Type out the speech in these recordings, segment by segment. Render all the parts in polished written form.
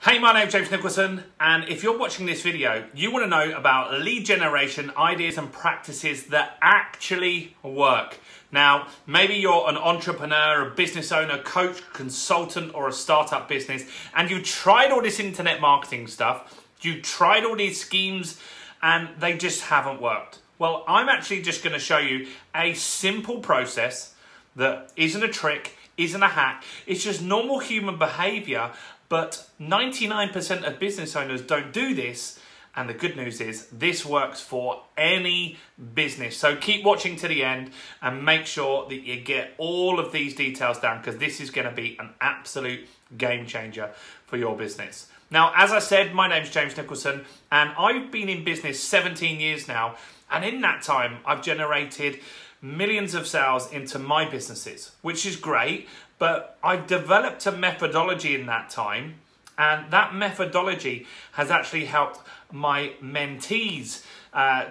Hey, my name's James Nicholson, and if you're watching this video, you want to know about lead generation ideas and practices that actually work. Now, maybe you're an entrepreneur, a business owner, coach, consultant, or a startup business, and you tried all this internet marketing stuff, you tried all these schemes, and they just haven't worked. Well, I'm actually just going to show you a simple process that isn't a trick, isn't a hack, it's just normal human behavior. But 99% of business owners don't do this. And the good news is this works for any business. So keep watching to the end and make sure that you get all of these details down, because this is going to be an absolute game changer for your business. Now, as I said, my name's James Nicholson, and I've been in business 17 years now. And in that time, I've generated millions of sales into my businesses, which is great. But I've developed a methodology in that time, and that methodology has actually helped my mentees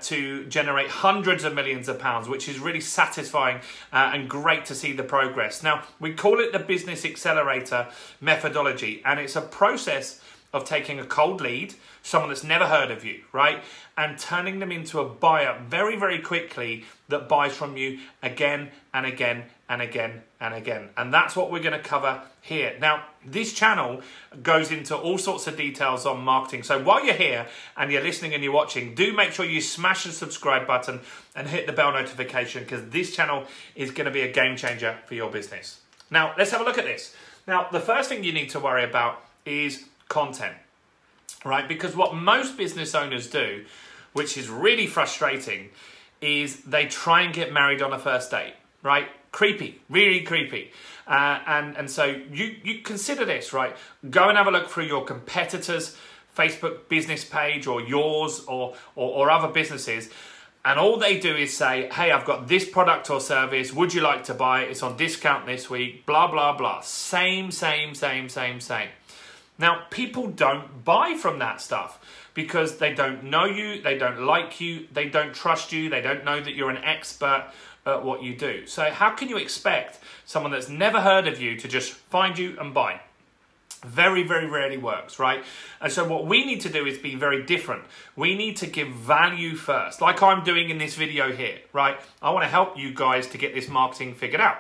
to generate hundreds of millions of pounds, which is really satisfying and great to see the progress. Now, we call it the Business Accelerator methodology, and it's a process of taking a cold lead, someone that's never heard of you, right? And turning them into a buyer very, very quickly that buys from you again and again and again and again. And that's what we're going to cover here. Now, this channel goes into all sorts of details on marketing. So while you're here and you're listening and you're watching, do make sure you smash the subscribe button and hit the bell notification, because this channel is going to be a game changer for your business. Now, let's have a look at this. Now, the first thing you need to worry about is content, right? Because what most business owners do, which is really frustrating, is they try and get married on a first date, right? Creepy, really creepy. And so you consider this, right? Go and have a look through your competitors' Facebook business page or yours or other businesses. And all they do is say, hey, I've got this product or service. Would you like to buy it? It's on discount this week, blah, blah, blah. Same. Now, people don't buy from that stuff because they don't know you, they don't like you, they don't trust you, they don't know that you're an expert at what you do. So how can you expect someone that's never heard of you to just find you and buy? Very, very rarely works, right? And so what we need to do is be very different. We need to give value first, like I'm doing in this video here, right? I want to help you guys to get this marketing figured out.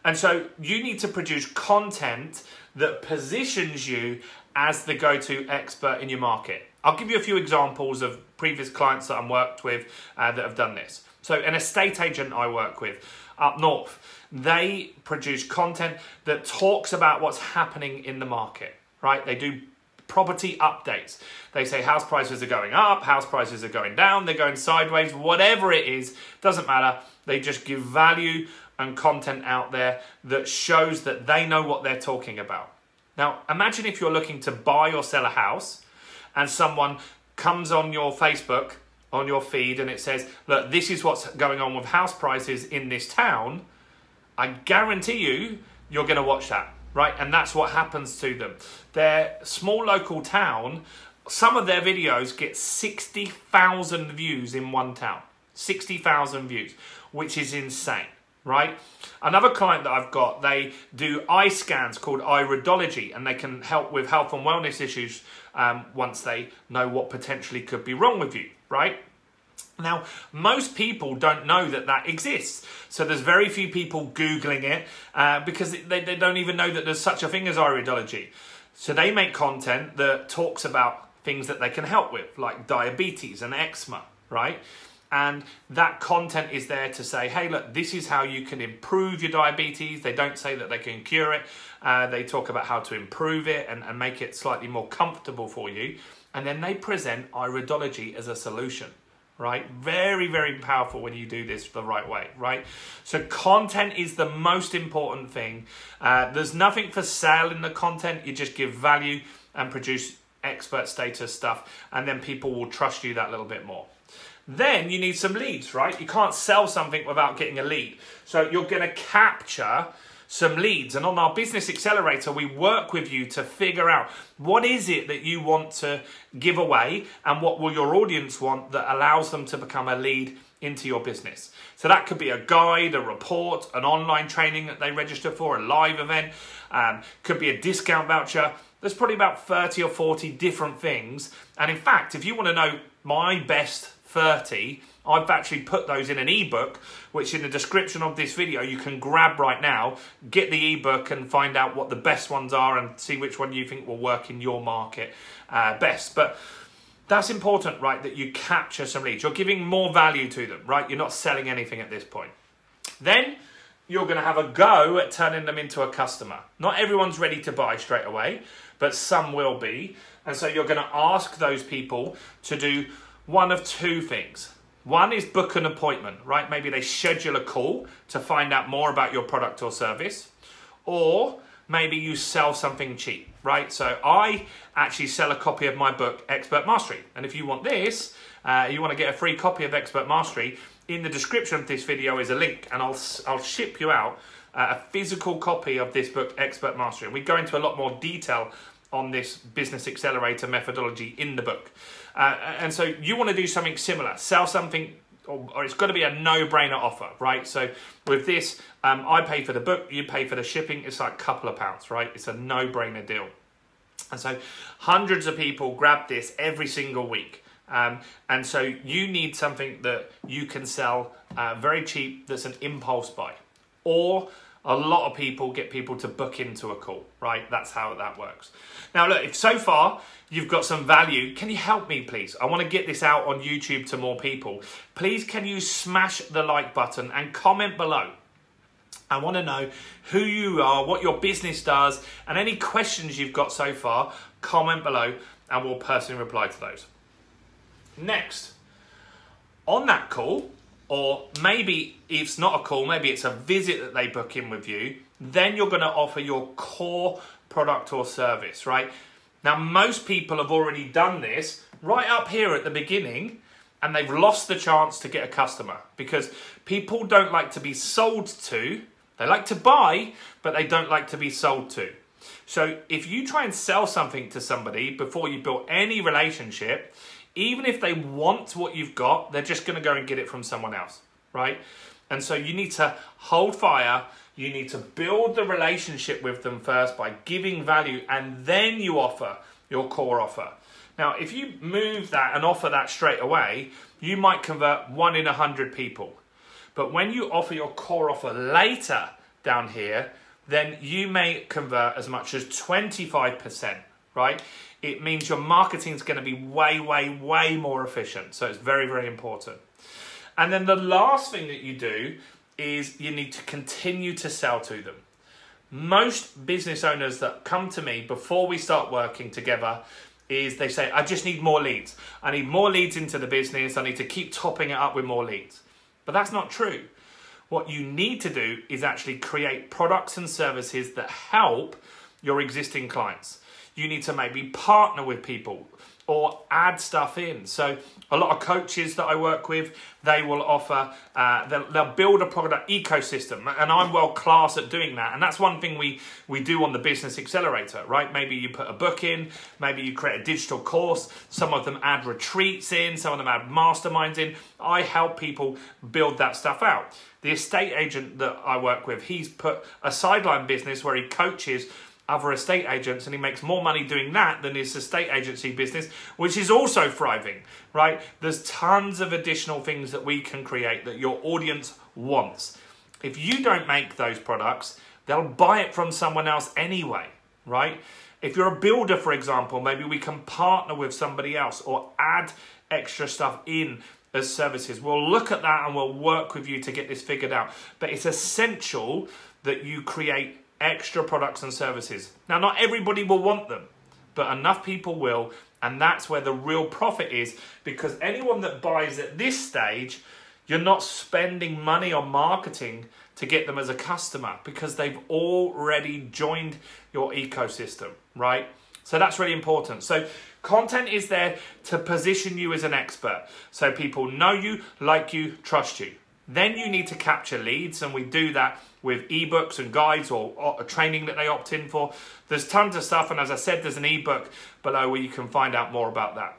And so you need to produce content that positions you as the go-to expert in your market. I'll give you a few examples of previous clients that I've worked with that have done this. So an estate agent I work with up north, they produce content that talks about what's happening in the market, right? They do property updates. They say house prices are going up, house prices are going down, they're going sideways, whatever it is, doesn't matter. They just give value and content out there that shows that they know what they're talking about. Now, imagine if you're looking to buy or sell a house and someone comes on your Facebook, on your feed, and it says, look, this is what's going on with house prices in this town. I guarantee you're going to watch that, right? And that's what happens to them. Their small local town, some of their videos get 60,000 views in one town. 60,000 views, which is insane. Right? Another client that I've got, they do eye scans called iridology, and they can help with health and wellness issues once they know what potentially could be wrong with you, right? Now, most people don't know that that exists. So there's very few people Googling it because they don't even know that there's such a thing as iridology. So they make content that talks about things that they can help with, like diabetes and eczema, right? And that content is there to say, hey, look, this is how you can improve your diabetes. They don't say that they can cure it. They talk about how to improve it and make it slightly more comfortable for you. And then they present iridology as a solution, right? Very, very powerful when you do this the right way, right? So content is the most important thing. There's nothing for sale in the content. You just give value and produce expert status stuff, and then people will trust you that little bit more. Then you need some leads, right? You can't sell something without getting a lead. So you're going to capture some leads. And on our Business Accelerator, we work with you to figure out what is it that you want to give away and what will your audience want that allows them to become a lead into your business. So that could be a guide, a report, an online training that they register for, a live event, could be a discount voucher, There's probably about 30 or 40 different things. And in fact, if you want to know my best 30, I've actually put those in an ebook, which in the description of this video you can grab right now, get the ebook and find out what the best ones are and see which one you think will work in your market best. But that's important, right, that you capture some leads. You're giving more value to them, right? You're not selling anything at this point. Then you're going to have a go at turning them into a customer. Not everyone's ready to buy straight away, but some will be. And so you're going to ask those people to do one of two things. One is book an appointment, right? Maybe they schedule a call to find out more about your product or service. Or maybe you sell something cheap, right? So I actually sell a copy of my book, Expert Mastery. And if you want this, you want to get a free copy of Expert Mastery, in the description of this video is a link, and I'll ship you out a physical copy of this book, Expert Mastery. And we go into a lot more detail on this business accelerator methodology in the book. And so you want to do something similar, sell something, or it's got to be a no-brainer offer, right? So with this, I pay for the book, you pay for the shipping, it's like a couple of pounds, right? It's a no-brainer deal. And so hundreds of people grab this every single week. And so you need something that you can sell very cheap that's an impulse buy. Or a lot of people get people to book into a call, right? That's how that works. Now look, if so far you've got some value, can you help me please? I want to get this out on YouTube to more people. Please can you smash the like button and comment below. I want to know who you are, what your business does, and any questions you've got so far, comment below and we'll personally reply to those. Next, on that call, or maybe it's not a call, maybe it's a visit that they book in with you, then you're going to offer your core product or service, right? Now, most people have already done this right up here at the beginning, and they've lost the chance to get a customer because people don't like to be sold to. They like to buy, but they don't like to be sold to. So if you try and sell something to somebody before you build any relationship, even if they want what you've got, they're just going to go and get it from someone else, right? And so you need to hold fire. You need to build the relationship with them first by giving value, and then you offer your core offer. Now, if you move that and offer that straight away, you might convert 1 in 100 people. But when you offer your core offer later down here, then you may convert as much as 25%, right? It means your marketing is going to be way, way, way more efficient. So it's very, very important. And then the last thing that you do is you need to continue to sell to them. Most business owners that come to me before we start working together is they say, I just need more leads. I need more leads into the business. I need to keep topping it up with more leads. But that's not true. What you need to do is actually create products and services that help your existing clients. You need to maybe partner with people or add stuff in. So a lot of coaches that I work with, they will offer, they'll build a product ecosystem, and I'm world class at doing that. And that's one thing we do on the Business Accelerator, right? Maybe you put a book in, maybe you create a digital course, some of them add retreats in, some of them add masterminds in. I help people build that stuff out. The estate agent that I work with, he's put a sideline business where he coaches other estate agents, and he makes more money doing that than his estate agency business, which is also thriving, right? There's tons of additional things that we can create that your audience wants. If you don't make those products, they'll buy it from someone else anyway, right? If you're a builder, for example, maybe we can partner with somebody else or add extra stuff in as services. We'll look at that and we'll work with you to get this figured out. But it's essential that you create extra products and services. Now, not everybody will want them, but enough people will, and that's where the real profit is, because anyone that buys at this stage, you're not spending money on marketing to get them as a customer because they've already joined your ecosystem, right? So that's really important. So content is there to position you as an expert, so people know you, like you, trust you. Then you need to capture leads, and we do that with ebooks and guides or a training that they opt in for. There's tons of stuff, and as I said, there's an ebook below where you can find out more about that.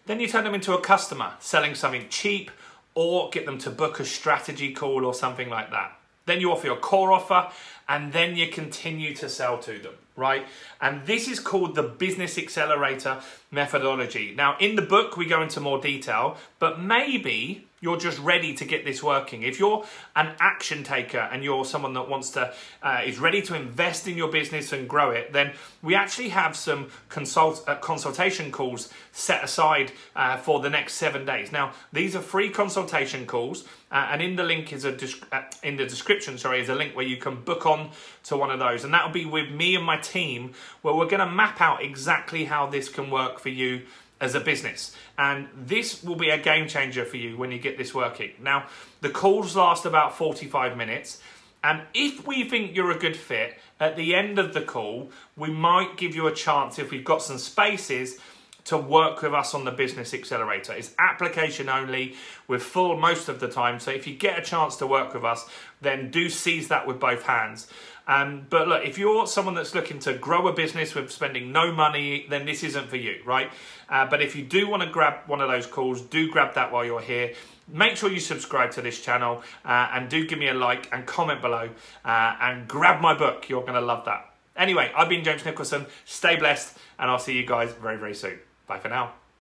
Then you turn them into a customer, selling something cheap, or get them to book a strategy call or something like that. Then you offer your core offer, and then you continue to sell to them. right? And this is called the Business Accelerator methodology. Now, in the book, we go into more detail, but maybe you're just ready to get this working. If you're an action taker and you're someone that wants to, is ready to invest in your business and grow it, then we actually have some consultation calls set aside for the next 7 days. Now, these are free consultation calls, and in the link is in the description, sorry, is a link where you can book on to one of those, and that'll be with me and my team, where we're going to map out exactly how this can work for you as a business. And this will be a game changer for you when you get this working. Now, the calls last about 45 minutes. And if we think you're a good fit, at the end of the call, we might give you a chance, if we've got some spaces, to work with us on the Business Accelerator. It's application only. We're full most of the time. So if you get a chance to work with us, then do seize that with both hands. But look, if you're someone that's looking to grow a business with spending no money, then this isn't for you, right? But if you do want to grab one of those calls, do grab that while you're here. Make sure you subscribe to this channel and do give me a like and comment below and grab my book. You're going to love that. Anyway, I've been James Nicholson. Stay blessed, and I'll see you guys very, very soon. Bye for now.